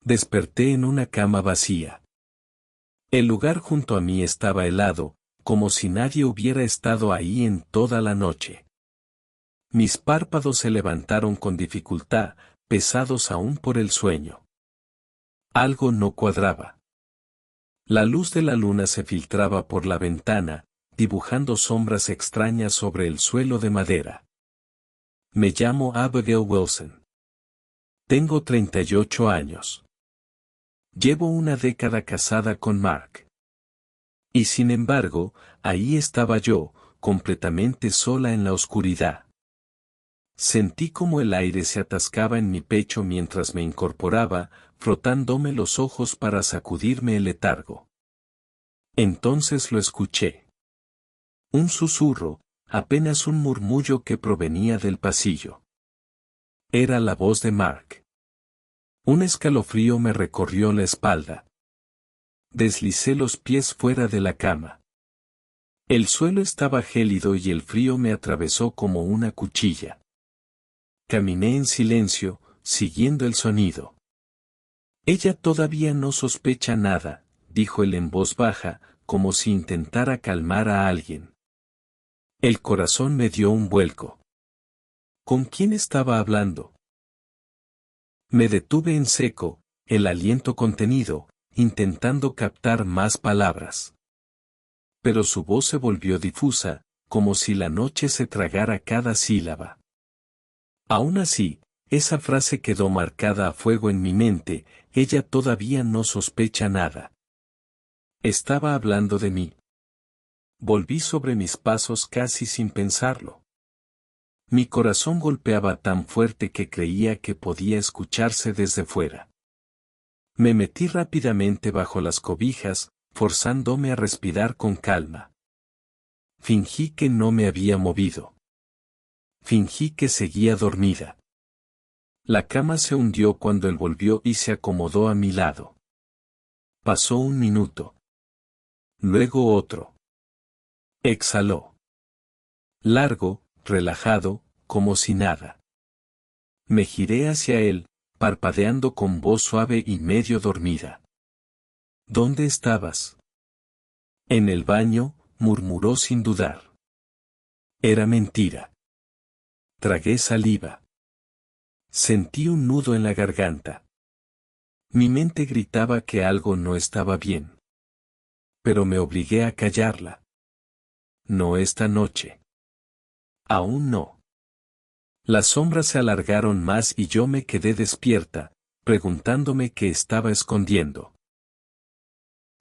Desperté en una cama vacía. El lugar junto a mí estaba helado, como si nadie hubiera estado ahí en toda la noche. Mis párpados se levantaron con dificultad, pesados aún por el sueño. Algo no cuadraba. La luz de la luna se filtraba por la ventana, dibujando sombras extrañas sobre el suelo de madera. Me llamo Abigail Wilson. Tengo 38 años. Llevo una década casada con Mark. Y sin embargo, ahí estaba yo, completamente sola en la oscuridad. Sentí como el aire se atascaba en mi pecho mientras me incorporaba, frotándome los ojos para sacudirme el letargo. Entonces lo escuché. Un susurro, apenas un murmullo que provenía del pasillo. Era la voz de Mark. Un escalofrío me recorrió la espalda. Deslicé los pies fuera de la cama. El suelo estaba gélido y el frío me atravesó como una cuchilla. Caminé en silencio, siguiendo el sonido. Ella todavía no sospecha nada, dijo él en voz baja, como si intentara calmar a alguien. El corazón me dio un vuelco. ¿Con quién estaba hablando? Me detuve en seco, el aliento contenido, intentando captar más palabras. Pero su voz se volvió difusa, como si la noche se tragara cada sílaba. Aún así, esa frase quedó marcada a fuego en mi mente, ella todavía no sospecha nada. Estaba hablando de mí. Volví sobre mis pasos casi sin pensarlo. Mi corazón golpeaba tan fuerte que creía que podía escucharse desde fuera. Me metí rápidamente bajo las cobijas, forzándome a respirar con calma. Fingí que no me había movido. Fingí que seguía dormida. La cama se hundió cuando él volvió y se acomodó a mi lado. Pasó un minuto. Luego otro. Exhaló. Largo, relajado, como si nada. Me giré hacia él, parpadeando con voz suave y medio dormida. ¿Dónde estabas? En el baño, murmuró sin dudar. Era mentira. Tragué saliva. Sentí un nudo en la garganta. Mi mente gritaba que algo no estaba bien. Pero me obligué a callarla. No esta noche. Aún no. Las sombras se alargaron más y yo me quedé despierta, preguntándome qué estaba escondiendo.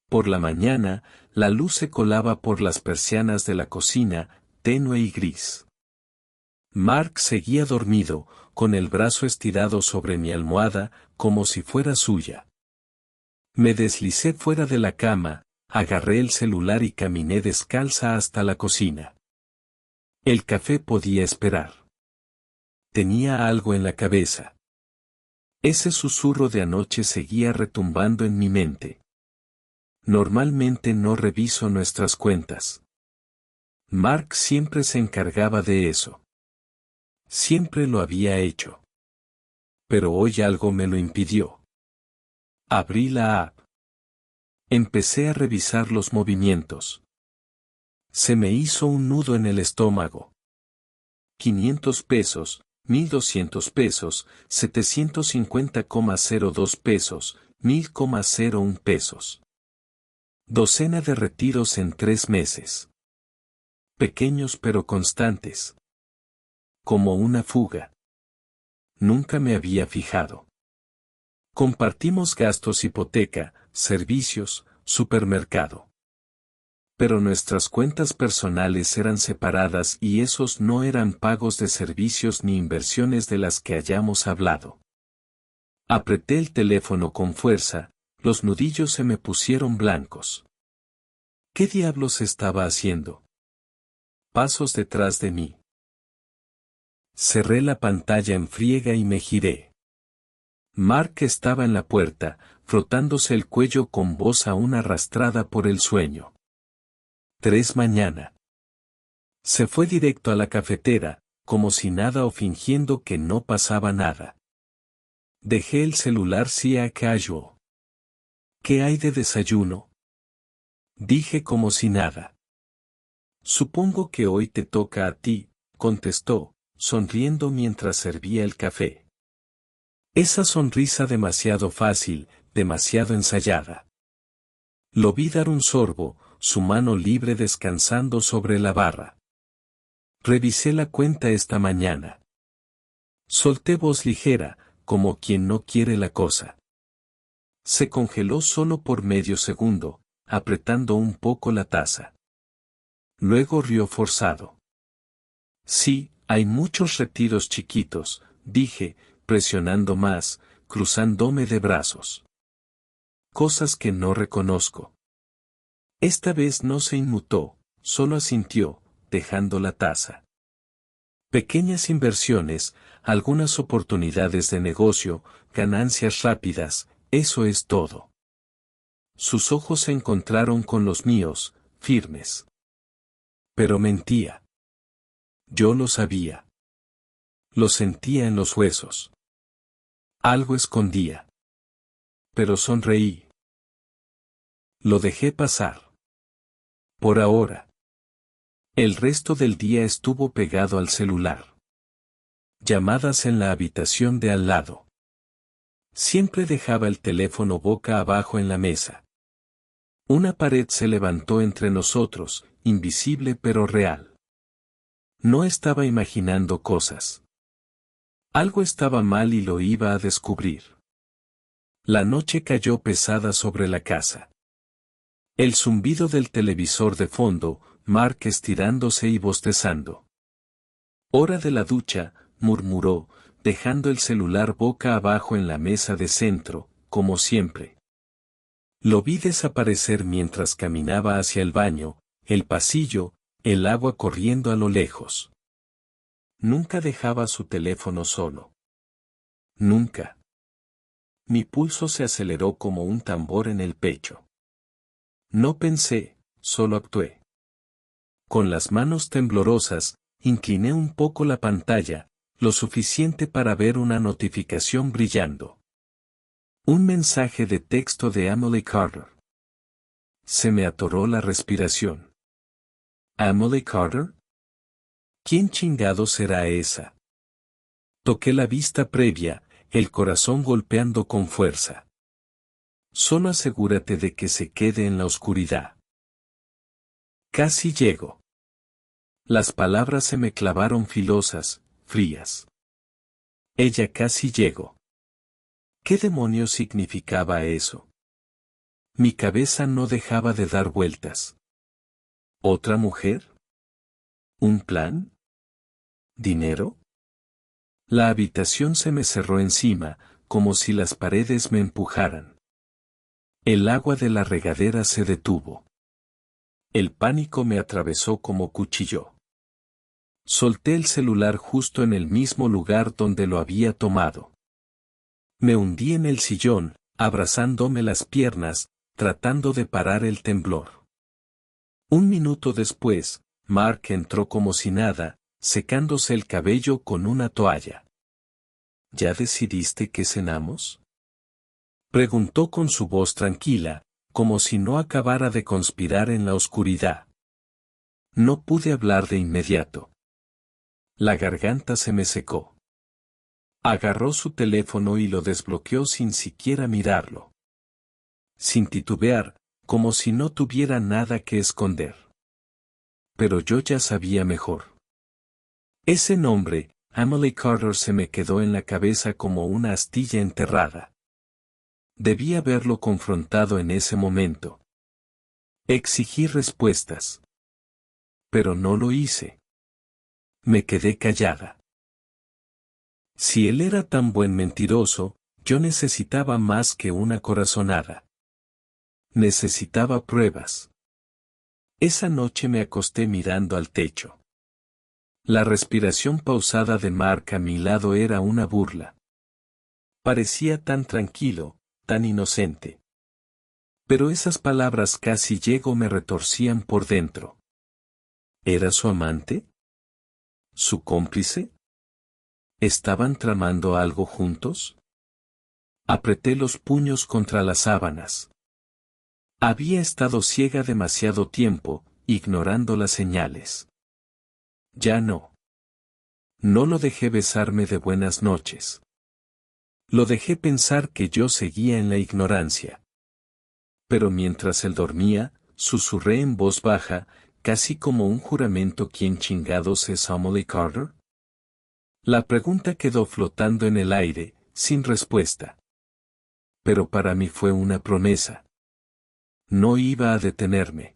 Por la mañana, la luz se colaba por las persianas de la cocina, tenue y gris. Mark seguía dormido, con el brazo estirado sobre mi almohada, como si fuera suya. Me deslicé fuera de la cama, agarré el celular y caminé descalza hasta la cocina. El café podía esperar. Tenía algo en la cabeza. Ese susurro de anoche seguía retumbando en mi mente. Normalmente no reviso nuestras cuentas. Mark siempre se encargaba de eso. Siempre lo había hecho. Pero hoy algo me lo impidió. Abrí la app. Empecé a revisar los movimientos. Se me hizo un nudo en el estómago. 500 pesos, 1,200 pesos, 750,02 pesos, 1,000,01 pesos. Docena de retiros en 3 meses. Pequeños pero constantes. Como una fuga. Nunca me había fijado. Compartimos gastos: hipoteca, servicios, supermercado. Pero nuestras cuentas personales eran separadas y esos no eran pagos de servicios ni inversiones de las que hayamos hablado. Apreté el teléfono con fuerza, los nudillos se me pusieron blancos. ¿Qué diablos estaba haciendo? Pasos detrás de mí. Cerré la pantalla en friega y me giré. Mark estaba en la puerta, frotándose el cuello con voz aún arrastrada por el sueño. 3 mañana. Se fue directo a la cafetera, como si nada o fingiendo que no pasaba nada. Dejé el celular casual. ¿Qué hay de desayuno? Dije como si nada. Supongo que hoy te toca a ti, contestó, sonriendo mientras servía el café. Esa sonrisa demasiado fácil, demasiado ensayada. Lo vi dar un sorbo, su mano libre descansando sobre la barra. Revisé la cuenta esta mañana. Solté voz ligera, como quien no quiere la cosa. Se congeló solo por medio segundo, apretando un poco la taza. Luego rió forzado. Sí, hay muchos retiros chiquitos, dije, presionando más, cruzándome de brazos. Cosas que no reconozco. Esta vez no se inmutó, solo asintió, dejando la taza. Pequeñas inversiones, algunas oportunidades de negocio, ganancias rápidas, eso es todo. Sus ojos se encontraron con los míos, firmes. Pero mentía. Yo lo sabía. Lo sentía en los huesos. Algo escondía. Pero sonreí. Lo dejé pasar. Por ahora. El resto del día estuvo pegado al celular. Llamadas en la habitación de al lado. Siempre dejaba el teléfono boca abajo en la mesa. Una pared se levantó entre nosotros, invisible pero real. No estaba imaginando cosas. Algo estaba mal y lo iba a descubrir. La noche cayó pesada sobre la casa. El zumbido del televisor de fondo, Mark estirándose y bostezando. Hora de la ducha, murmuró, dejando el celular boca abajo en la mesa de centro, como siempre. Lo vi desaparecer mientras caminaba hacia el baño, el pasillo, el agua corriendo a lo lejos. Nunca dejaba su teléfono solo. Nunca. Mi pulso se aceleró como un tambor en el pecho. No pensé, solo actué. Con las manos temblorosas, incliné un poco la pantalla, lo suficiente para ver una notificación brillando. Un mensaje de texto de Emily Carter. Se me atoró la respiración. ¿Emily Carter? ¿Quién chingado será esa? Toqué la vista previa, el corazón golpeando con fuerza. Solo asegúrate de que se quede en la oscuridad. Casi llego. Las palabras se me clavaron filosas, frías. Ella casi llegó. ¿Qué demonios significaba eso? Mi cabeza no dejaba de dar vueltas. ¿Otra mujer? ¿Un plan? ¿Dinero? La habitación se me cerró encima, como si las paredes me empujaran. El agua de la regadera se detuvo. El pánico me atravesó como cuchillo. Solté el celular justo en el mismo lugar donde lo había tomado. Me hundí en el sillón, abrazándome las piernas, tratando de parar el temblor. Un minuto después, Mark entró como si nada, secándose el cabello con una toalla. ¿Ya decidiste qué cenamos? Preguntó con su voz tranquila, como si no acabara de conspirar en la oscuridad. No pude hablar de inmediato. La garganta se me secó. Agarró su teléfono y lo desbloqueó sin siquiera mirarlo. Sin titubear, como si no tuviera nada que esconder. Pero yo ya sabía mejor. Ese nombre, Emily Carter, se me quedó en la cabeza como una astilla enterrada. Debí haberlo confrontado en ese momento. Exigí respuestas. Pero no lo hice. Me quedé callada. Si él era tan buen mentiroso, yo necesitaba más que una corazonada. Necesitaba pruebas. Esa noche me acosté mirando al techo. La respiración pausada de Mark a mi lado era una burla. Parecía tan tranquilo, tan inocente. Pero esas palabras casi llego me retorcían por dentro. ¿Era su amante? ¿Su cómplice? ¿Estaban tramando algo juntos? Apreté los puños contra las sábanas. Había estado ciega demasiado tiempo, ignorando las señales. Ya no. No lo dejé besarme de buenas noches. Lo dejé pensar que yo seguía en la ignorancia. Pero mientras él dormía, susurré en voz baja, casi como un juramento: ¿quién chingados es Emily Carter? La pregunta quedó flotando en el aire, sin respuesta. Pero para mí fue una promesa. No iba a detenerme.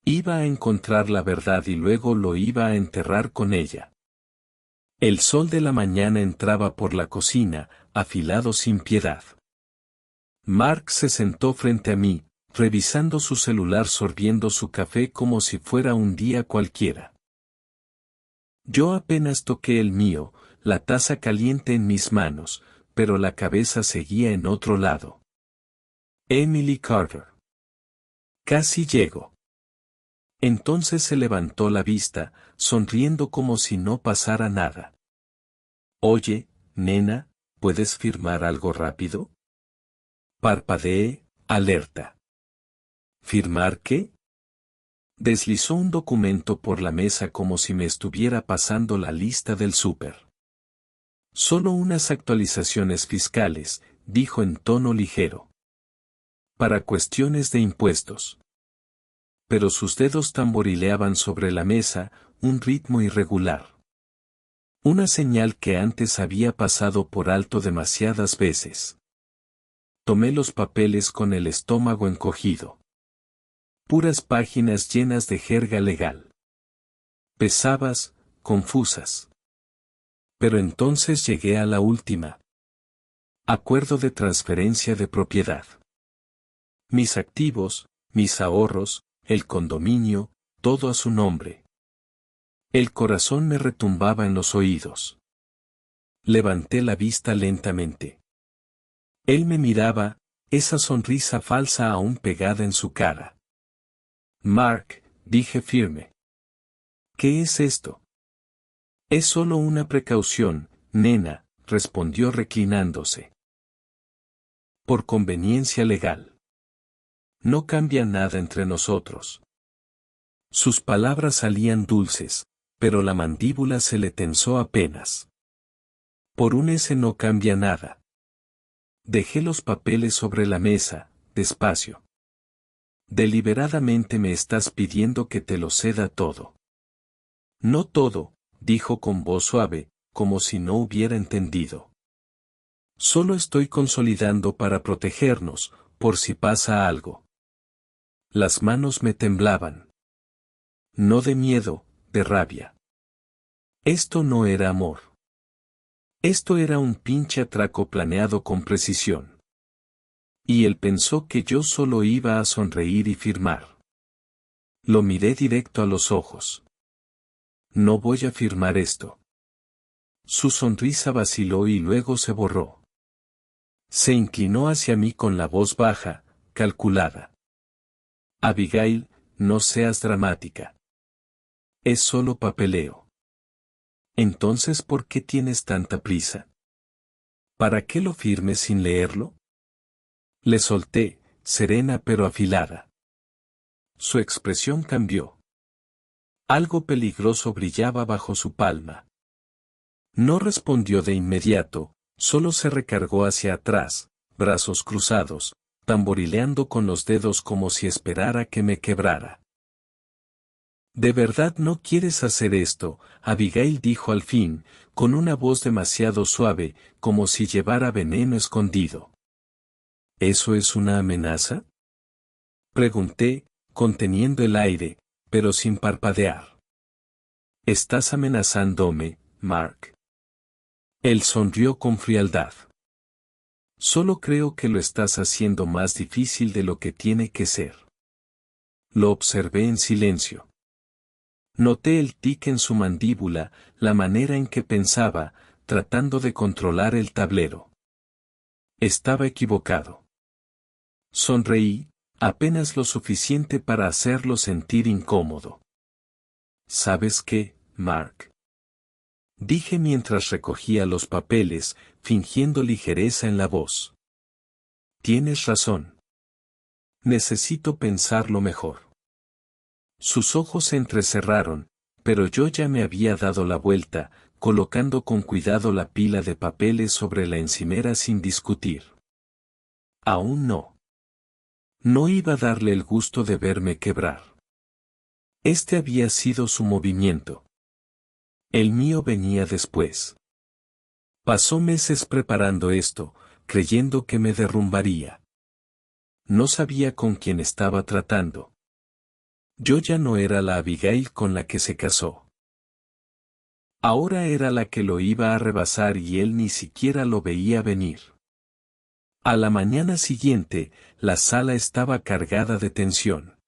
Iba a encontrar la verdad y luego lo iba a enterrar con ella. El sol de la mañana entraba por la cocina, afilado sin piedad. Mark se sentó frente a mí, revisando su celular, sorbiendo su café como si fuera un día cualquiera. Yo apenas toqué el mío, la taza caliente en mis manos, pero la cabeza seguía en otro lado. Emily Carter. Casi llego. Entonces se levantó la vista, sonriendo como si no pasara nada. Oye, nena, ¿puedes firmar algo rápido? Parpadeé, alerta. ¿Firmar qué? Deslizó un documento por la mesa como si me estuviera pasando la lista del súper. Solo unas actualizaciones fiscales, dijo en tono ligero. Para cuestiones de impuestos. Pero sus dedos tamborileaban sobre la mesa, un ritmo irregular. Una señal que antes había pasado por alto demasiadas veces. Tomé los papeles con el estómago encogido. Puras páginas llenas de jerga legal. Pesadas, confusas. Pero entonces llegué a la última. Acuerdo de transferencia de propiedad. Mis activos, mis ahorros, el condominio, todo a su nombre. El corazón me retumbaba en los oídos. Levanté la vista lentamente. Él me miraba, esa sonrisa falsa aún pegada en su cara. Mark, dije firme. ¿Qué es esto? Es solo una precaución, nena, respondió reclinándose. Por conveniencia legal. No cambia nada entre nosotros. Sus palabras salían dulces, pero la mandíbula se le tensó apenas. Por un ese no cambia nada. Dejé los papeles sobre la mesa, despacio. Deliberadamente me estás pidiendo que te lo ceda todo. No todo, dijo con voz suave, como si no hubiera entendido. Solo estoy consolidando para protegernos, por si pasa algo. Las manos me temblaban. No de miedo, de rabia. Esto no era amor. Esto era un pinche atraco planeado con precisión. Y él pensó que yo solo iba a sonreír y firmar. Lo miré directo a los ojos. No voy a firmar esto. Su sonrisa vaciló y luego se borró. Se inclinó hacia mí con la voz baja, calculada. Abigail, no seas dramática. Es solo papeleo. Entonces, ¿por qué tienes tanta prisa? ¿Para qué lo firmes sin leerlo? Le solté, serena pero afilada. Su expresión cambió. Algo peligroso brillaba bajo su palma. No respondió de inmediato, solo se recargó hacia atrás, brazos cruzados, tamborileando con los dedos como si esperara que me quebrara. ¿De verdad no quieres hacer esto?, Abigail dijo al fin, con una voz demasiado suave, como si llevara veneno escondido. ¿Eso es una amenaza?, pregunté, conteniendo el aire, pero sin parpadear. ¿Estás amenazándome, Mark? Él sonrió con frialdad. Solo creo que lo estás haciendo más difícil de lo que tiene que ser. Lo observé en silencio. Noté el tic en su mandíbula, la manera en que pensaba, tratando de controlar el tablero. Estaba equivocado. Sonreí, apenas lo suficiente para hacerlo sentir incómodo. ¿Sabes qué, Mark? Dije mientras recogía los papeles, fingiendo ligereza en la voz. Tienes razón. Necesito pensarlo mejor. Sus ojos se entrecerraron, pero yo ya me había dado la vuelta, colocando con cuidado la pila de papeles sobre la encimera sin discutir. Aún no. No iba a darle el gusto de verme quebrar. Este había sido su movimiento. El mío venía después. Pasó meses preparando esto, creyendo que me derrumbaría. No sabía con quién estaba tratando. Yo ya no era la Abigail con la que se casó. Ahora era la que lo iba a rebasar y él ni siquiera lo veía venir. A la mañana siguiente, la sala estaba cargada de tensión.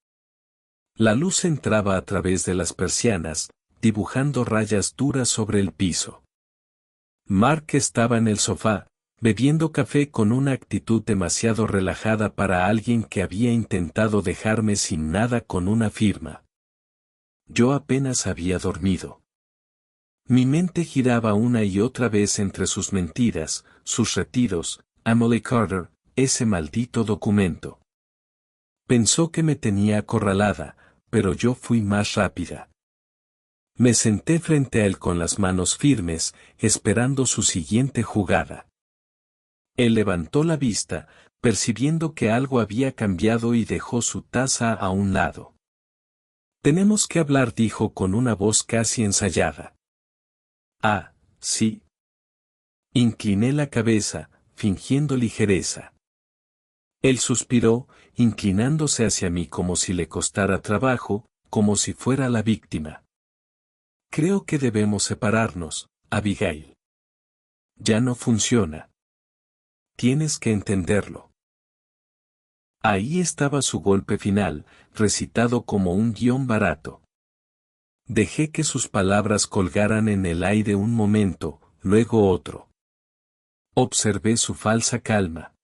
La luz entraba a través de las persianas, dibujando rayas duras sobre el piso. Mark estaba en el sofá, bebiendo café con una actitud demasiado relajada para alguien que había intentado dejarme sin nada con una firma. Yo apenas había dormido. Mi mente giraba una y otra vez entre sus mentiras, sus retiros, Emily Carter, ese maldito documento. Pensó que me tenía acorralada, pero yo fui más rápida. Me senté frente a él con las manos firmes, esperando su siguiente jugada. Él levantó la vista, percibiendo que algo había cambiado y dejó su taza a un lado. Tenemos que hablar, dijo con una voz casi ensayada. Ah, sí. Incliné la cabeza, fingiendo ligereza. Él suspiró, inclinándose hacia mí como si le costara trabajo, como si fuera la víctima. Creo que debemos separarnos, Abigail. Ya no funciona. Tienes que entenderlo. Ahí estaba su golpe final, recitado como un guión barato. Dejé que sus palabras colgaran en el aire un momento, luego otro. Observé su falsa calma.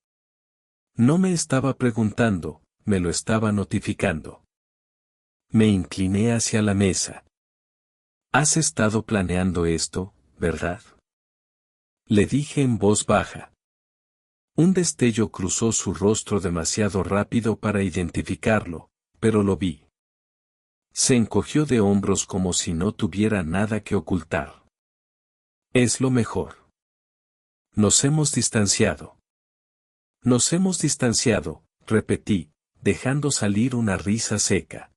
No me estaba preguntando, me lo estaba notificando. Me incliné hacia la mesa. Has estado planeando esto, ¿verdad? Le dije en voz baja. Un destello cruzó su rostro demasiado rápido para identificarlo, pero lo vi. Se encogió de hombros como si no tuviera nada que ocultar. Es lo mejor. Nos hemos distanciado. Nos hemos distanciado, repetí, dejando salir una risa seca.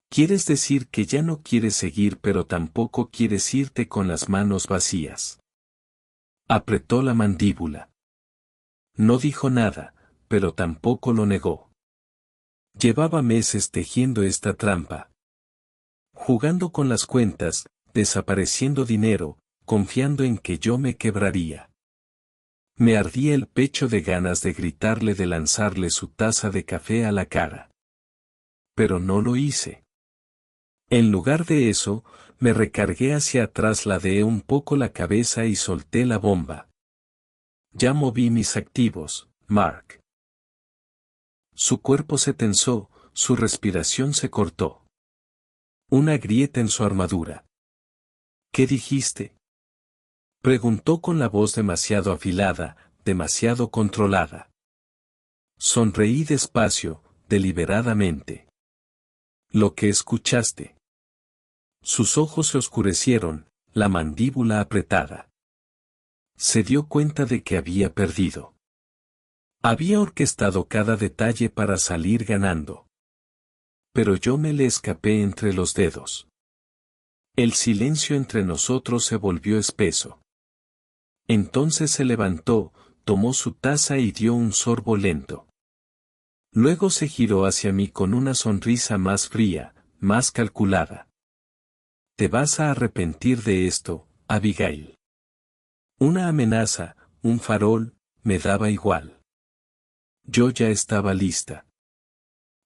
Quieres decir que ya no quieres seguir, pero tampoco quieres irte con las manos vacías. Apretó la mandíbula. No dijo nada, pero tampoco lo negó. Llevaba meses tejiendo esta trampa. Jugando con las cuentas, desapareciendo dinero, confiando en que yo me quebraría. Me ardía el pecho de ganas de gritarle, de lanzarle su taza de café a la cara. Pero no lo hice. En lugar de eso, me recargué hacia atrás, ladeé un poco la cabeza y solté la bomba. Ya moví mis activos, Mark. Su cuerpo se tensó, su respiración se cortó. Una grieta en su armadura. ¿Qué dijiste? Preguntó con la voz demasiado afilada, demasiado controlada. Sonreí despacio, deliberadamente. Lo que escuchaste. Sus ojos se oscurecieron, la mandíbula apretada. Se dio cuenta de que había perdido. Había orquestado cada detalle para salir ganando. Pero yo me le escapé entre los dedos. El silencio entre nosotros se volvió espeso. Entonces se levantó, tomó su taza y dio un sorbo lento. Luego se giró hacia mí con una sonrisa más fría, más calculada. Te vas a arrepentir de esto, Abigail. Una amenaza, un farol, me daba igual. Yo ya estaba lista.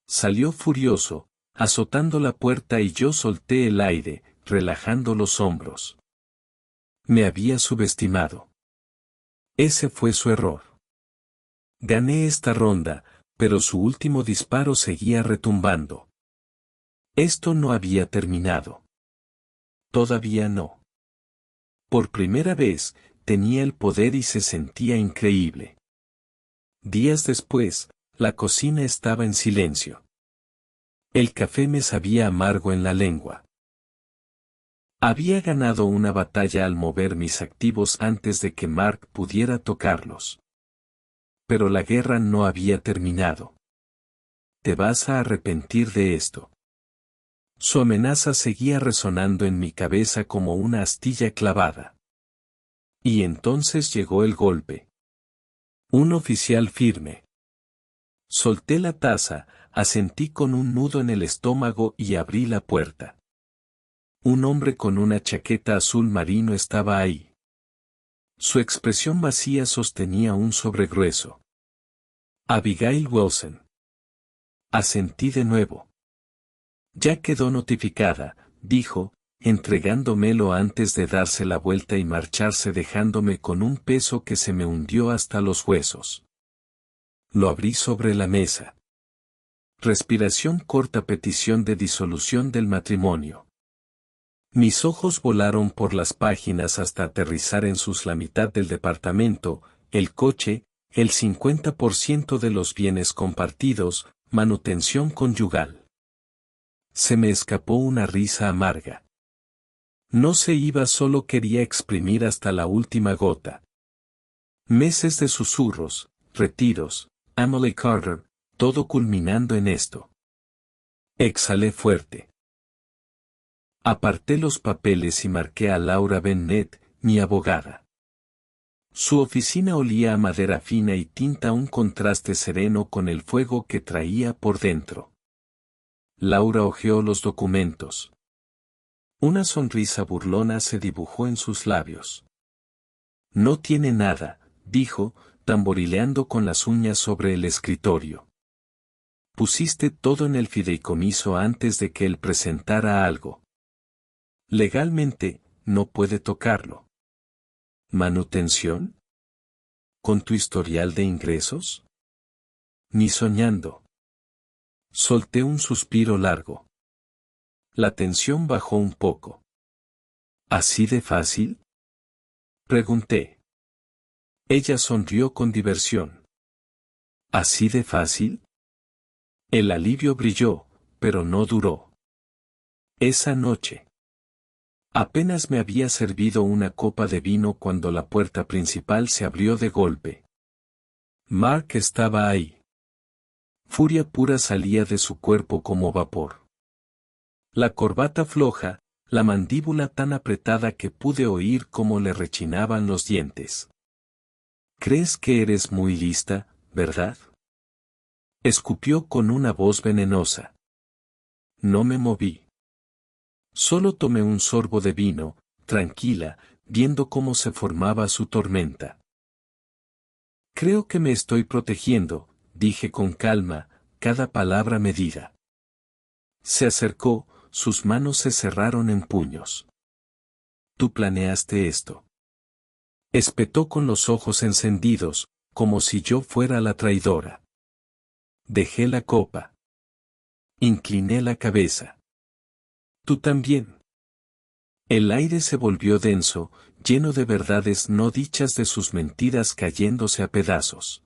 Salió furioso, azotando la puerta y yo solté el aire, relajando los hombros. Me había subestimado. Ese fue su error. Gané esta ronda, pero su último disparo seguía retumbando. Esto no había terminado. Todavía no. Por primera vez, tenía el poder y se sentía increíble. Días después, la cocina estaba en silencio. El café me sabía amargo en la lengua. Había ganado una batalla al mover mis activos antes de que Mark pudiera tocarlos. Pero la guerra no había terminado. Te vas a arrepentir de esto. Su amenaza seguía resonando en mi cabeza como una astilla clavada. Y entonces llegó el golpe. Un oficial firme. Solté la taza, asentí con un nudo en el estómago y abrí la puerta. Un hombre con una chaqueta azul marino estaba ahí. Su expresión vacía sostenía un sobregrueso. Abigail Wilson. Asentí de nuevo. Ya quedó notificada, dijo, entregándomelo antes de darse la vuelta y marcharse dejándome con un peso que se me hundió hasta los huesos. Lo abrí sobre la mesa. Respiración corta, petición de disolución del matrimonio. Mis ojos volaron por las páginas hasta aterrizar en sus la mitad del departamento, el coche, el 50% de los bienes compartidos, manutención conyugal. Se me escapó una risa amarga. No se iba, solo quería exprimir hasta la última gota. Meses de susurros, retiros, Emily Carter, todo culminando en esto. Exhalé fuerte. Aparté los papeles y marqué a Laura Bennett, mi abogada. Su oficina olía a madera fina y tinta, un contraste sereno con el fuego que traía por dentro. Laura hojeó los documentos. Una sonrisa burlona se dibujó en sus labios. No tiene nada, dijo, tamborileando con las uñas sobre el escritorio. Pusiste todo en el fideicomiso antes de que él presentara algo. Legalmente, no puede tocarlo. ¿Manutención? ¿Con tu historial de ingresos? Ni soñando. Solté un suspiro largo. La tensión bajó un poco. ¿Así de fácil? Pregunté. Ella sonrió con diversión. ¿Así de fácil? El alivio brilló, pero no duró. Esa noche. Apenas me había servido una copa de vino cuando la puerta principal se abrió de golpe. Mark estaba ahí. Furia pura salía de su cuerpo como vapor. La corbata floja, la mandíbula tan apretada que pude oír cómo le rechinaban los dientes. ¿Crees que eres muy lista, verdad? Escupió con una voz venenosa. No me moví. Solo tomé un sorbo de vino, tranquila, viendo cómo se formaba su tormenta. Creo que me estoy protegiendo, dije con calma, cada palabra medida. Se acercó, sus manos se cerraron en puños. ¿Tú planeaste esto? Espetó con los ojos encendidos, como si yo fuera la traidora. Dejé la copa. Incliné la cabeza. Tú también. El aire se volvió denso, lleno de verdades no dichas, de sus mentiras cayéndose a pedazos.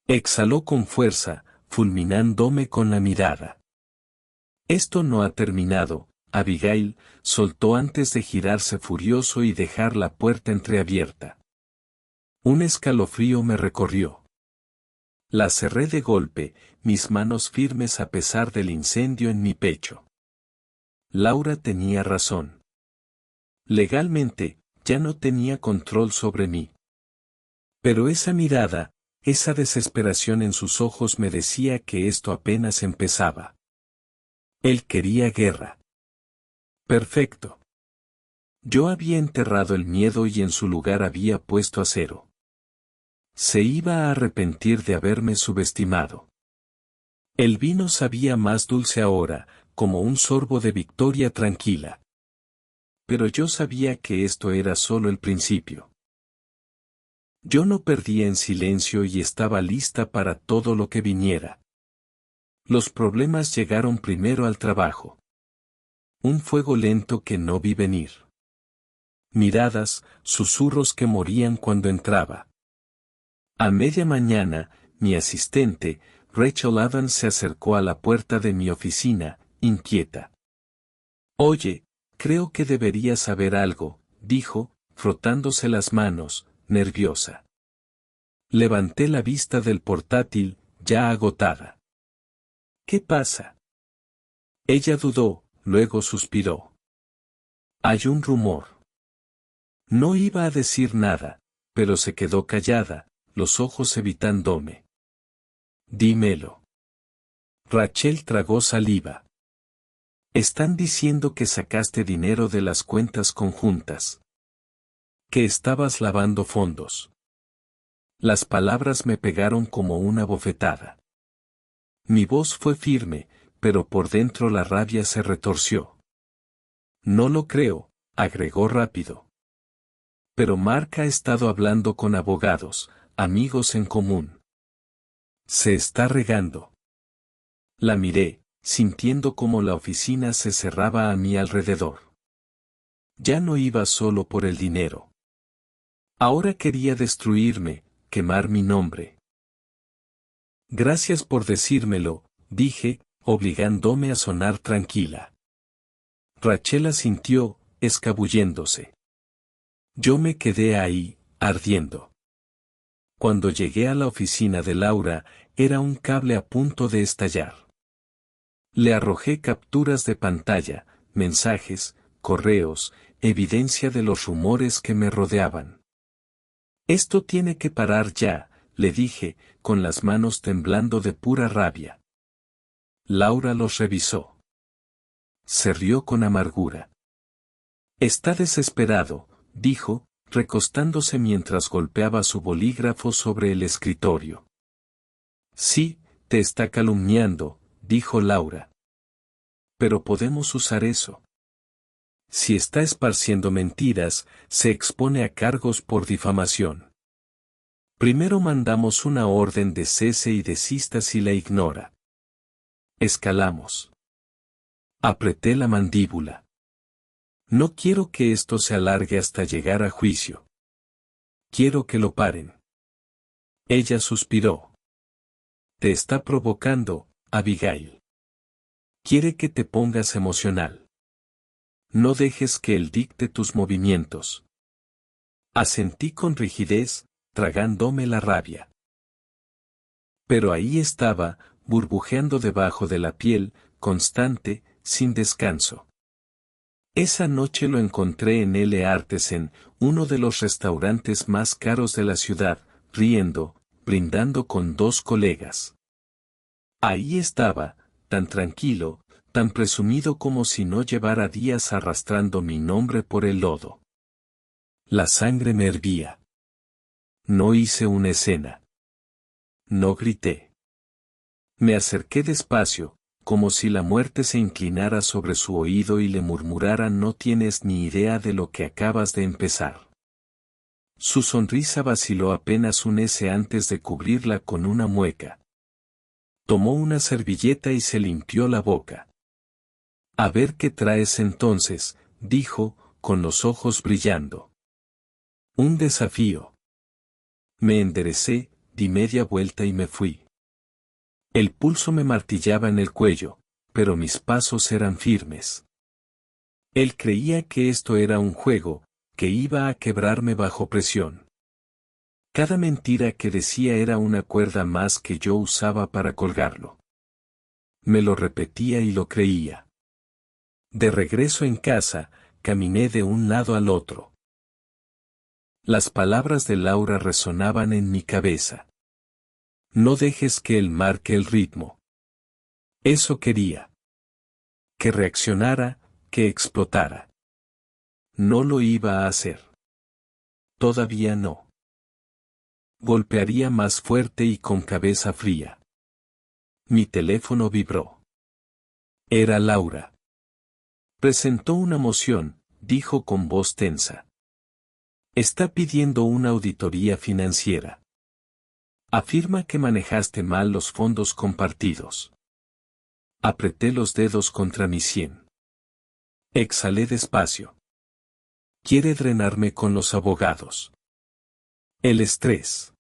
Exhaló con fuerza, fulminándome con la mirada. Esto no ha terminado, Abigail, soltó antes de girarse furioso y dejar la puerta entreabierta. Un escalofrío me recorrió. La cerré de golpe, mis manos firmes a pesar del incendio en mi pecho. Laura tenía razón. Legalmente, ya no tenía control sobre mí. Pero esa mirada, esa desesperación en sus ojos me decía que esto apenas empezaba. Él quería guerra. Perfecto. Yo había enterrado el miedo y en su lugar había puesto acero. Se iba a arrepentir de haberme subestimado. El vino sabía más dulce ahora, como un sorbo de victoria tranquila. Pero yo sabía que esto era solo el principio. Yo no perdía en silencio y estaba lista para todo lo que viniera. Los problemas llegaron primero al trabajo. Un fuego lento que no vi venir. Miradas, susurros que morían cuando entraba. A media mañana, mi asistente, Rachel Evans, se acercó a la puerta de mi oficina, inquieta. Oye, creo que deberías saber algo, dijo, frotándose las manos, nerviosa. Levanté la vista del portátil, ya agotada. ¿Qué pasa? Ella dudó, luego suspiró. Hay un rumor. No iba a decir nada, pero se quedó callada, los ojos evitándome. Dímelo. Rachel tragó saliva. Están diciendo que sacaste dinero de las cuentas conjuntas. Que estabas lavando fondos. Las palabras me pegaron como una bofetada. Mi voz fue firme, pero por dentro la rabia se retorció. No lo creo, agregó rápido. Pero Mark ha estado hablando con abogados, amigos en común. Se está regando. La miré, sintiendo cómo la oficina se cerraba a mi alrededor. Ya no iba solo por el dinero. Ahora quería destruirme, quemar mi nombre. Gracias por decírmelo, dije, obligándome a sonar tranquila. Rachel asintió, escabulléndose. Yo me quedé ahí, ardiendo. Cuando llegué a la oficina de Laura, era un cable a punto de estallar. Le arrojé capturas de pantalla, mensajes, correos, evidencia de los rumores que me rodeaban. Esto tiene que parar ya, le dije, con las manos temblando de pura rabia. Laura los revisó. Se rió con amargura. Está desesperado, dijo, recostándose mientras golpeaba su bolígrafo sobre el escritorio. Sí, te está calumniando, dijo Laura. Pero podemos usar eso. Si está esparciendo mentiras, se expone a cargos por difamación. Primero mandamos una orden de cese y desista si la ignora. Escalamos. Apreté la mandíbula. No quiero que esto se alargue hasta llegar a juicio. Quiero que lo paren. Ella suspiró. Te está provocando, Abigail. Quiere que te pongas emocional. No dejes que él dicte tus movimientos. Asentí con rigidez, tragándome la rabia. Pero ahí estaba, burbujeando debajo de la piel, constante, sin descanso. Esa noche lo encontré en L. Artesen, uno de los restaurantes más caros de la ciudad, riendo, brindando con dos colegas. Ahí estaba, tan tranquilo, tan presumido como si no llevara días arrastrando mi nombre por el lodo. La sangre me hervía. No hice una escena. No grité. Me acerqué despacio, como si la muerte se inclinara sobre su oído y le murmurara: no tienes ni idea de lo que acabas de empezar. Su sonrisa vaciló apenas un S antes de cubrirla con una mueca. Tomó una servilleta y se limpió la boca. A ver qué traes entonces, dijo, con los ojos brillando. Un desafío. Me enderecé, di media vuelta y me fui. El pulso me martillaba en el cuello, pero mis pasos eran firmes. Él creía que esto era un juego, que iba a quebrarme bajo presión. Cada mentira que decía era una cuerda más que yo usaba para colgarlo. Me lo repetía y lo creía. De regreso en casa, caminé de un lado al otro. Las palabras de Laura resonaban en mi cabeza. No dejes que él marque el ritmo. Eso quería. Que reaccionara, que explotara. No lo iba a hacer. Todavía no. Golpearía más fuerte y con cabeza fría. Mi teléfono vibró. Era Laura. Presentó una moción, dijo con voz tensa. Está pidiendo una auditoría financiera. Afirma que manejaste mal los fondos compartidos. Apreté los dedos contra mi sien. Exhalé despacio. Quiere drenarme con los abogados. El estrés.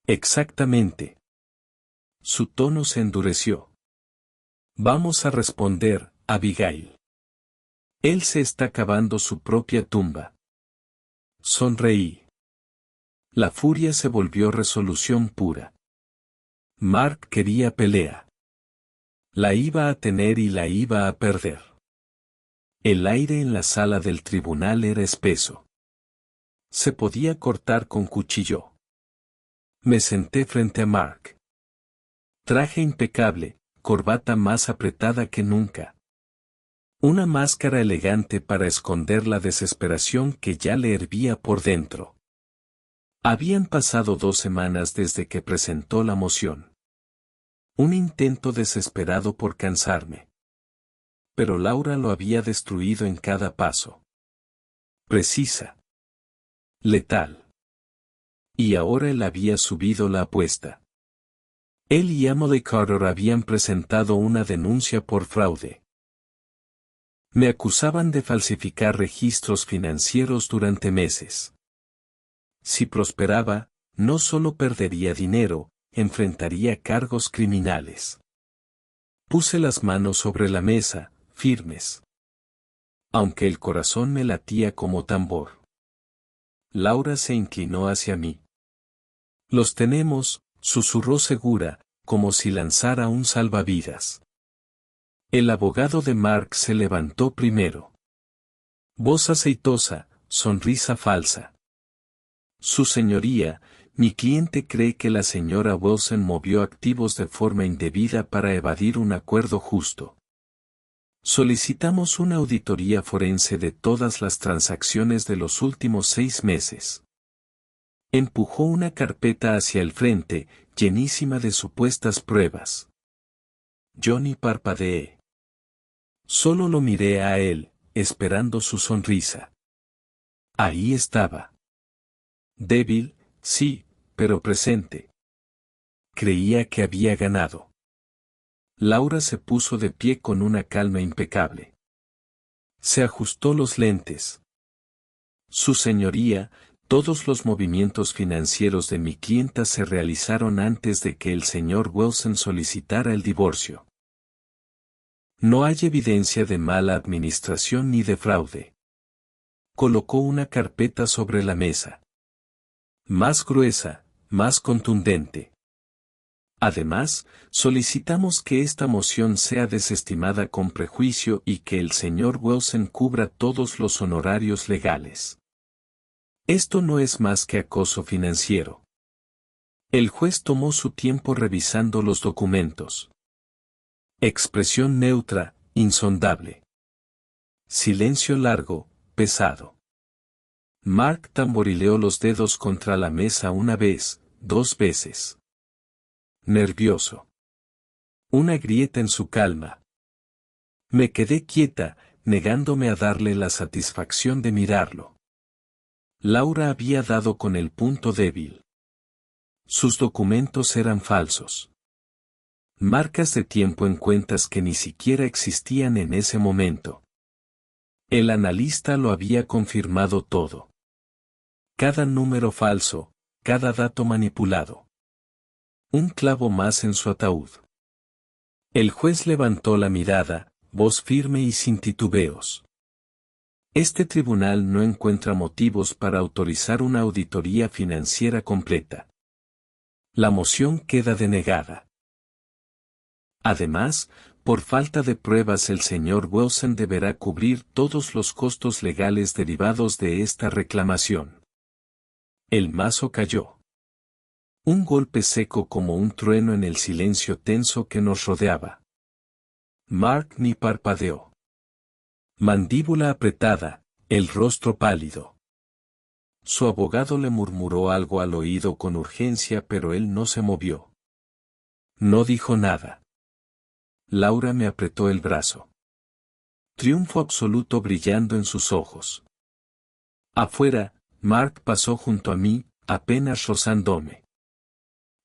Exactamente. Su tono se endureció. Vamos a responder, Abigail. Él se está cavando su propia tumba. Sonreí. La furia se volvió resolución pura. Mark quería pelea. La iba a tener y la iba a perder. El aire en la sala del tribunal era espeso. Se podía cortar con cuchillo. Me senté frente a Mark. Traje impecable, corbata más apretada que nunca. Una máscara elegante para esconder la desesperación que ya le hervía por dentro. Habían pasado 2 semanas desde que presentó la moción. Un intento desesperado por cansarme. Pero Laura lo había destruido en cada paso. Precisa. Letal. Y ahora él había subido la apuesta. Él y Emily Carter habían presentado una denuncia por fraude. Me acusaban de falsificar registros financieros durante meses. Si prosperaba, no solo perdería dinero, enfrentaría cargos criminales. Puse las manos sobre la mesa, firmes. Aunque el corazón me latía como tambor. Laura se inclinó hacia mí. Los tenemos, susurró segura, como si lanzara un salvavidas. El abogado de Mark se levantó primero. Voz aceitosa, sonrisa falsa. Su señoría, mi cliente cree que la señora Wilson movió activos de forma indebida para evadir un acuerdo justo. Solicitamos una auditoría forense de todas las transacciones de los últimos 6 meses. Empujó una carpeta hacia el frente, llenísima de supuestas pruebas. Yo ni parpadeé. Solo lo miré a él, esperando su sonrisa. Ahí estaba. Débil, sí, pero presente. Creía que había ganado. Laura se puso de pie con una calma impecable. Se ajustó los lentes. Su señoría, todos los movimientos financieros de mi clienta se realizaron antes de que el señor Wilson solicitara el divorcio. No hay evidencia de mala administración ni de fraude. Colocó una carpeta sobre la mesa. Más gruesa, más contundente. Además, solicitamos que esta moción sea desestimada con prejuicio y que el señor Wilson cubra todos los honorarios legales. Esto no es más que acoso financiero. El juez tomó su tiempo revisando los documentos. Expresión neutra, insondable. Silencio largo, pesado. Mark tamborileó los dedos contra la mesa una vez, 2 veces. Nervioso. Una grieta en su calma. Me quedé quieta, negándome a darle la satisfacción de mirarlo. Laura había dado con el punto débil. Sus documentos eran falsos. Marcas de tiempo en cuentas que ni siquiera existían en ese momento. El analista lo había confirmado todo. Cada número falso, cada dato manipulado. Un clavo más en su ataúd. El juez levantó la mirada, voz firme y sin titubeos. Este tribunal no encuentra motivos para autorizar una auditoría financiera completa. La moción queda denegada. Además, por falta de pruebas el señor Wilson deberá cubrir todos los costos legales derivados de esta reclamación. El mazo cayó. Un golpe seco como un trueno en el silencio tenso que nos rodeaba. Mark ni parpadeó. Mandíbula apretada, el rostro pálido. Su abogado le murmuró algo al oído con urgencia, pero él no se movió. No dijo nada. Laura me apretó el brazo. Triunfo absoluto brillando en sus ojos. Afuera, Mark pasó junto a mí, apenas rozándome.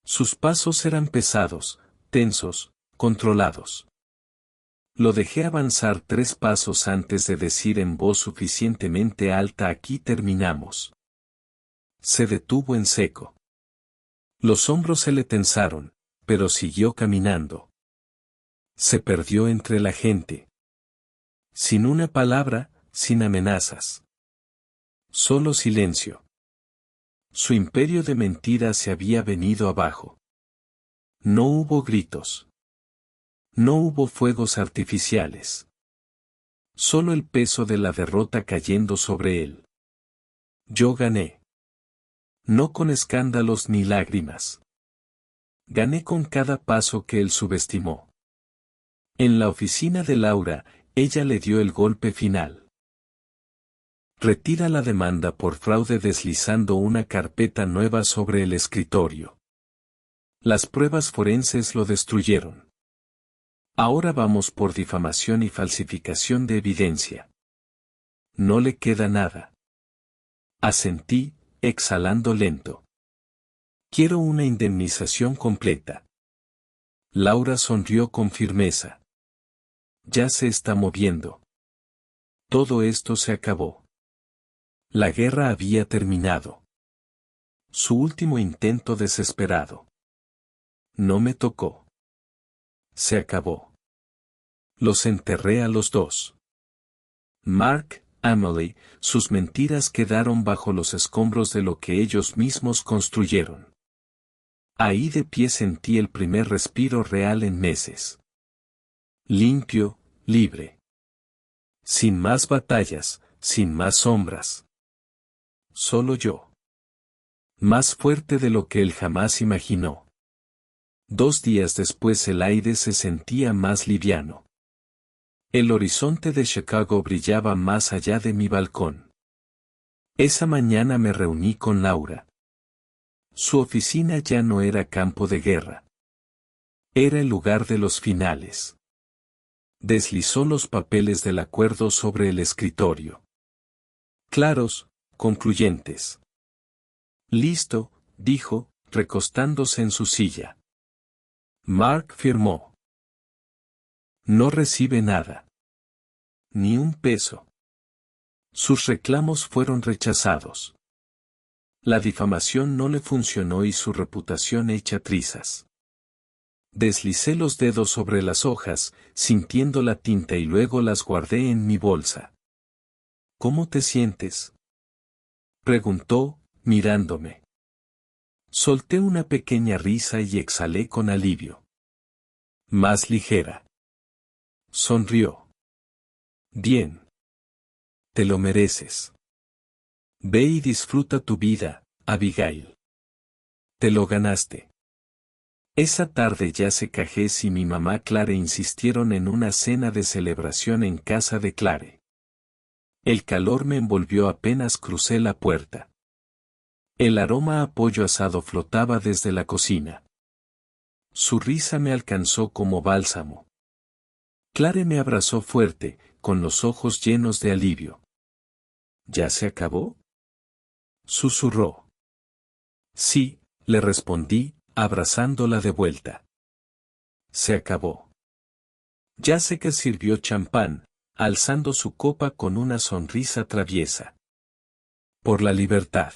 Sus pasos eran pesados, tensos, controlados. Lo dejé avanzar 3 pasos antes de decir en voz suficientemente alta: aquí terminamos. Se detuvo en seco. Los hombros se le tensaron, pero siguió caminando. Se perdió entre la gente. Sin una palabra, sin amenazas. Solo silencio. Su imperio de mentiras se había venido abajo. No hubo gritos. No hubo fuegos artificiales. Solo el peso de la derrota cayendo sobre él. Yo gané. No con escándalos ni lágrimas. Gané con cada paso que él subestimó. En la oficina de Laura, ella le dio el golpe final. Retira la demanda por fraude deslizando una carpeta nueva sobre el escritorio. Las pruebas forenses lo destruyeron. Ahora vamos por difamación y falsificación de evidencia. No le queda nada. Asentí, exhalando lento. Quiero una indemnización completa. Laura sonrió con firmeza. Ya se está moviendo. Todo esto se acabó. La guerra había terminado. Su último intento desesperado. No me tocó. Se acabó. Los enterré a los dos. Mark, Emily, sus mentiras quedaron bajo los escombros de lo que ellos mismos construyeron. Ahí de pie sentí el primer respiro real en meses. Limpio, libre. Sin más batallas, sin más sombras. Solo yo. Más fuerte de lo que él jamás imaginó. 2 días después el aire se sentía más liviano. El horizonte de Chicago brillaba más allá de mi balcón. Esa mañana me reuní con Laura. Su oficina ya no era campo de guerra. Era el lugar de los finales. Deslizó los papeles del acuerdo sobre el escritorio. Claros, concluyentes. Listo, dijo, recostándose en su silla. Mark firmó. No recibe nada. Ni un peso. Sus reclamos fueron rechazados. La difamación no le funcionó y su reputación hecha trizas. Deslicé los dedos sobre las hojas, sintiendo la tinta y luego las guardé en mi bolsa. ¿Cómo te sientes?, preguntó, mirándome. Solté una pequeña risa y exhalé con alivio. Más ligera. Sonrió. Bien. Te lo mereces. Ve y disfruta tu vida, Abigail. Te lo ganaste. Esa tarde Jessica Hess y mi mamá Clare insistieron en una cena de celebración en casa de Clare. El calor me envolvió apenas crucé la puerta. El aroma a pollo asado flotaba desde la cocina. Su risa me alcanzó como bálsamo. Clare me abrazó fuerte, con los ojos llenos de alivio. ¿Ya se acabó?, susurró. Sí, le respondí, abrazándola de vuelta. Se acabó. Jessica sirvió champán, alzando su copa con una sonrisa traviesa. Por la libertad.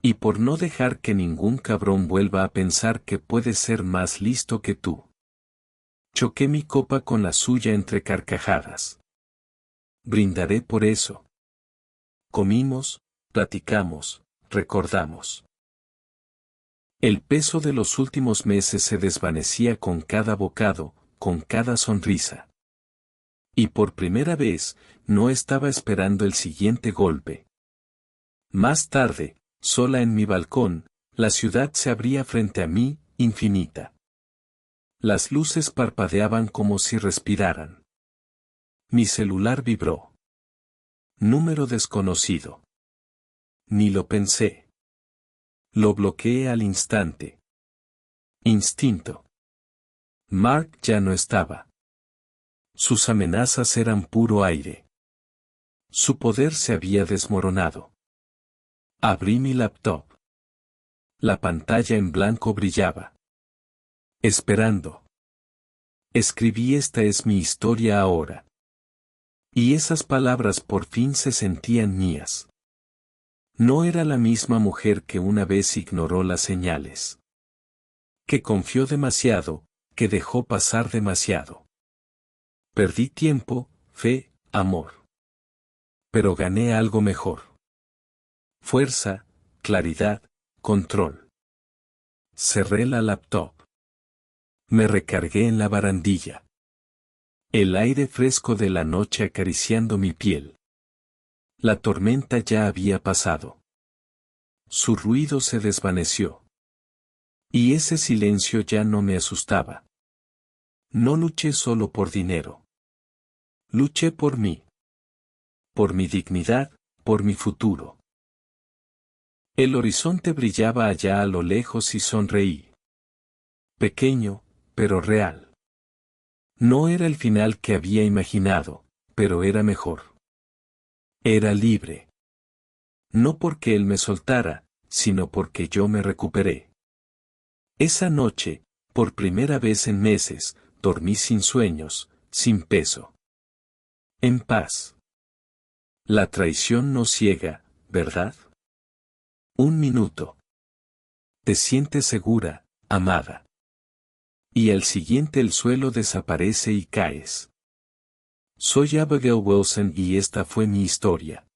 Y por no dejar que ningún cabrón vuelva a pensar que puede ser más listo que tú. Choqué mi copa con la suya entre carcajadas. Brindaré por eso. Comimos, platicamos, recordamos. El peso de los últimos meses se desvanecía con cada bocado, con cada sonrisa. Y por primera vez, no estaba esperando el siguiente golpe. Más tarde, sola en mi balcón, la ciudad se abría frente a mí, infinita. Las luces parpadeaban como si respiraran. Mi celular vibró. Número desconocido. Ni lo pensé. Lo bloqueé al instante. Instinto. Mark ya no estaba. Sus amenazas eran puro aire. Su poder se había desmoronado. Abrí mi laptop. La pantalla en blanco brillaba. Esperando. Escribí esta es mi historia ahora. Y esas palabras por fin se sentían mías. No era la misma mujer que una vez ignoró las señales. Que confió demasiado, que dejó pasar demasiado. Perdí tiempo, fe, amor. Pero gané algo mejor. Fuerza, claridad, control. Cerré la laptop. Me recargué en la barandilla. El aire fresco de la noche acariciando mi piel. La tormenta ya había pasado. Su ruido se desvaneció. Y ese silencio ya no me asustaba. No luché solo por dinero. Luché por mí. Por mi dignidad, por mi futuro. El horizonte brillaba allá a lo lejos y sonreí. Pequeño, pero real. No era el final que había imaginado, pero era mejor. Era libre. No porque él me soltara, sino porque yo me recuperé. Esa noche, por primera vez en meses, dormí sin sueños, sin peso. En paz. La traición no ciega, ¿verdad? Un minuto. Te sientes segura, amada. Y al siguiente el suelo desaparece y caes. Soy Abigail Wilson y esta fue mi historia.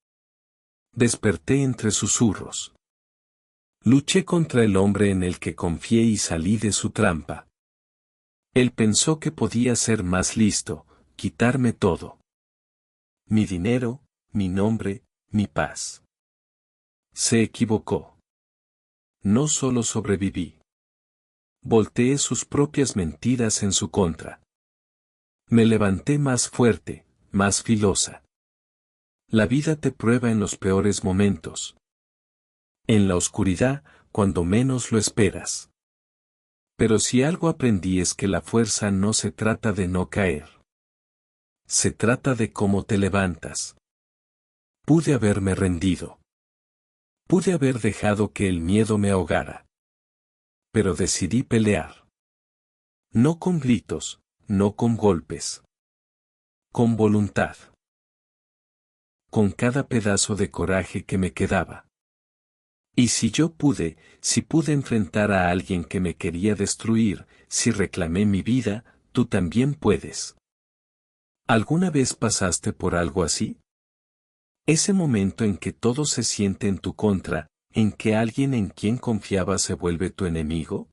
Desperté entre susurros. Luché contra el hombre en el que confié y salí de su trampa. Él pensó que podía ser más listo, quitarme todo. Mi dinero, mi nombre, mi paz. Se equivocó. No solo sobreviví. Volteé sus propias mentiras en su contra. Me levanté más fuerte, más filosa. La vida te prueba en los peores momentos. En la oscuridad, cuando menos lo esperas. Pero si algo aprendí es que la fuerza no se trata de no caer. Se trata de cómo te levantas. Pude haberme rendido. Pude haber dejado que el miedo me ahogara. Pero decidí pelear. No con gritos, no con golpes. Con voluntad. Con cada pedazo de coraje que me quedaba. Y si pude enfrentar a alguien que me quería destruir, si reclamé mi vida, tú también puedes. ¿Alguna vez pasaste por algo así? Ese momento en que todo se siente en tu contra, en que alguien en quien confiabas se vuelve tu enemigo.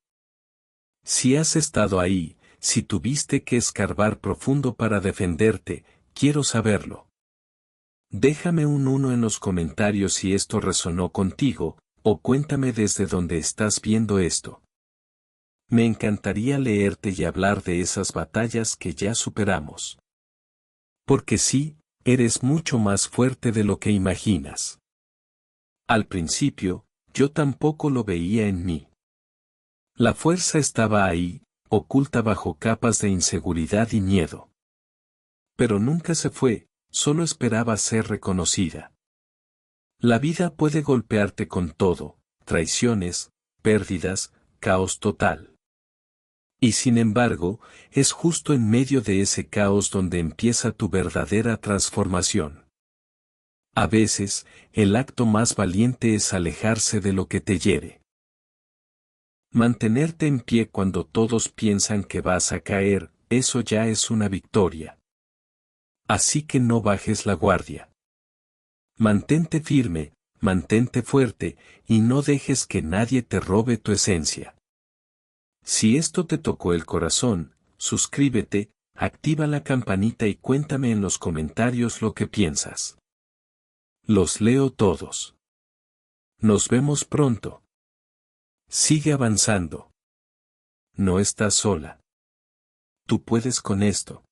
Si has estado ahí, si tuviste que escarbar profundo para defenderte, quiero saberlo. Déjame un 1 en los comentarios si esto resonó contigo, o cuéntame desde dónde estás viendo esto. Me encantaría leerte y hablar de esas batallas que ya superamos. Porque sí, eres mucho más fuerte de lo que imaginas. Al principio, yo tampoco lo veía en mí. La fuerza estaba ahí, oculta bajo capas de inseguridad y miedo. Pero nunca se fue, solo esperaba ser reconocida. La vida puede golpearte con todo, traiciones, pérdidas, caos total. Y sin embargo, es justo en medio de ese caos donde empieza tu verdadera transformación. A veces, el acto más valiente es alejarse de lo que te hiere. Mantenerte en pie cuando todos piensan que vas a caer, eso ya es una victoria. Así que no bajes la guardia. Mantente firme, mantente fuerte, y no dejes que nadie te robe tu esencia. Si esto te tocó el corazón, suscríbete, activa la campanita y cuéntame en los comentarios lo que piensas. Los leo todos. Nos vemos pronto. Sigue avanzando. No estás sola. Tú puedes con esto.